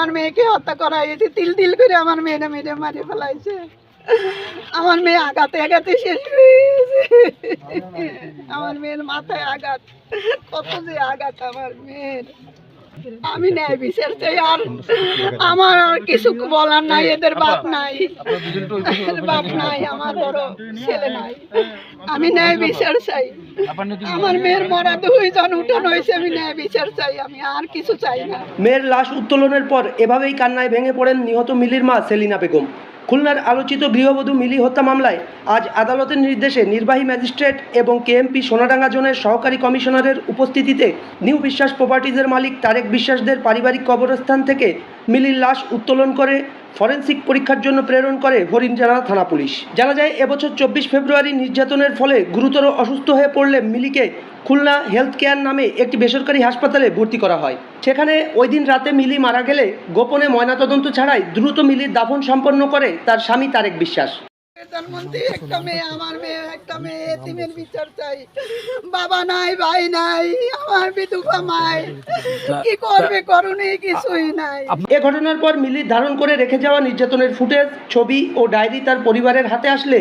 আমার মেয়েকে হত্যা করা হয়েছে, তিল তিল করে আমার মেয়েরা মেরে মারে ফেলাইছে। আমার মেয়ে আঘাতে আঘাতে শেষ হয়ে গেছে। আমার মেয়ের মাথায় আঘাত, কত যে আঘাত আমার মেয়ের। আমি ন্যায় বিচার চাই, আর আমার আর কিছু বলার নাই। এদের বাপ নাই, বাপ নাই, আমার বড় ছেলে নাই। আমি ন্যায় বিচার চাই। আমার মেয়ের মরা 2 জন উঠানো হয়েছে, আমি ন্যায় বিচার চাই, আমি আর কিছু চাই না। মেয়ের লাশ উত্তোলনের পর এভাবেই কান্নায় ভেঙে পড়েন নিহত মিলির মা সেলিনা বেগম। খুলনার আলোচিত গৃহবধূ মিলি হত্যা মামলায় আজ আদালতের নির্দেশে নির্বাহী ম্যাজিস্ট্রেট এবং কেএমপি সোনাডাঙ্গা জোনের সহকারী কমিশনারের উপস্থিতিতে নিউ বিশ্বাস প্রপার্টিজের মালিক তারেক বিশ্বাসদের পারিবারিক কবরস্থান থেকে মিলির লাশ উত্তোলন করে ফরেনসিক পরীক্ষার জন্য প্রেরণ করে হরিণজানা থানা পুলিশ। জানা যায়, এবছর 24 ফেব্রুয়ারি নির্যাতনের ফলে গুরুতর অসুস্থ হয়ে পড়লে মিলিকে খুলনা হেলথ কেয়ার নামে একটি বেসরকারি হাসপাতালে ভর্তি করা হয়। সেখানে ওই দিন রাতে মিলি মারা গেলে গোপনে ময়নাতদন্ত ছাড়াই দ্রুত মিলির দাফন সম্পন্ন করে তার স্বামী তারেক বিশ্বাস। প্রধানমন্ত্রী, একটা মেয়ে, আমার মেয়ে, একটা মেয়ে, এতিমের বিচার চাই। বাবা নাই, ভাই নাই, আমার বিধবা মাই, কি করবে, করুণে কিছুই নাই। এ ঘটনার পর মিলির ধারণ করে রেখে যাওয়া নির্যাতনের ফুটেজ, ছবি ও ডায়েরি তার পরিবারের হাতে আসলে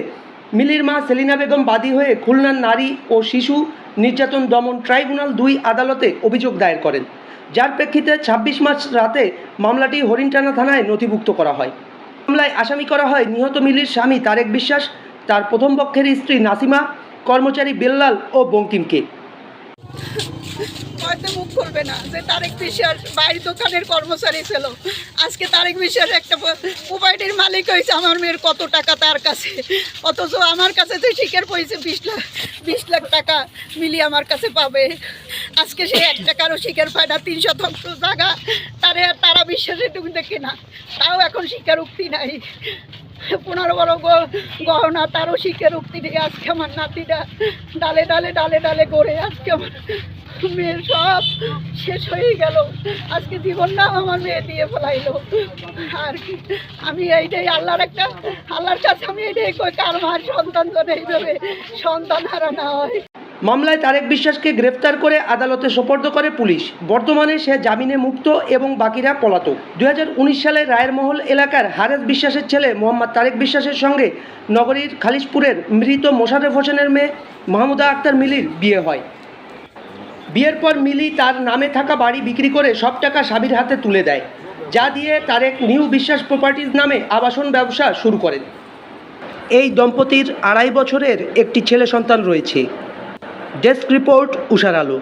মিলির মা সেলিনা বেগম বাদী হয়ে খুলনার নারী ও শিশু নির্যাতন দমন ট্রাইব্যুনাল 2 আদালতে অভিযোগ দায়ের করেন, যার প্রেক্ষিতে 26 মার্চ রাতে মামলাটি হরিণটানা থানায় নথিভুক্ত করা হয়। মামলায় আসামি করা হয় নিহত মিলির স্বামী তারেক বিশ্বাস, তার প্রথম পক্ষের স্ত্রী নাসিমা, কর্মচারী বেল্লাল ও বঙ্কিমকে। হয়তো মুখ খুলবে না যে তারেক বিশ্বাস বাইরের দোকানের কর্মচারী ছিল, আজকে তারেক বিশ্বাস একটা প্রপার্টির মালিক হয়েছে। আমার মেয়ের কত টাকা তার কাছে, অথচ আমার কাছে তো শিখের পয়সা 20 লাখ টাকা মিলিয়ে আমার কাছে পাবে। আজকে সে 1 টাকারও শিখের পায় না। 3 শতাংশ জায়গা তারা বিশ্বাসের তুমি দেখে না, তাও এখন স্বীকারোক্তি নাই। 15 বড় গহনা, তারও স্বীকারোক্তি নেই। আজকে আমার নাতিটা ডালে ডালে ডালে ডালে গড়ে, আজকে আমার মেয়ের সব শেষ হয়ে গেল। আজকে জীবন না আমার মেয়ে দিয়ে ফেলাইলো। আর কি আমি এইটাই আল্লাহর কাছে আমি এইটাই কই, কার মার সন্তান যেন এইভাবে সন্তান হারা না হয়। মামলায় তারেক বিশ্বাসকে গ্রেফতার করে আদালতে সোপর্দ করে পুলিশ। বর্তমানে সে জামিনে মুক্ত এবং বাকিরা পলাতক। 2019 সালে রায়েরমহল এলাকার হারেস বিশ্বাসের ছেলে মোহাম্মদ তারেক বিশ্বাসের সঙ্গে নগরীর খালিশপুরের মৃত মোশাররফ হোসেনের মেয়ে মাহমুদা আক্তার মিলির বিয়ে হয়। বিয়ের পর মিলি তার নামে থাকা বাড়ি বিক্রি করে সব টাকা স্বামীর হাতে তুলে দেয়, যা দিয়ে তারেক নিউ বিশ্বাস প্রপার্টিজ নামে আবাসন ব্যবসা শুরু করেন। এই দম্পতির 2.5 বছরের একটি ছেলে সন্তান রয়েছে। ডেস্ক রিপোর্ট, উষার আলো।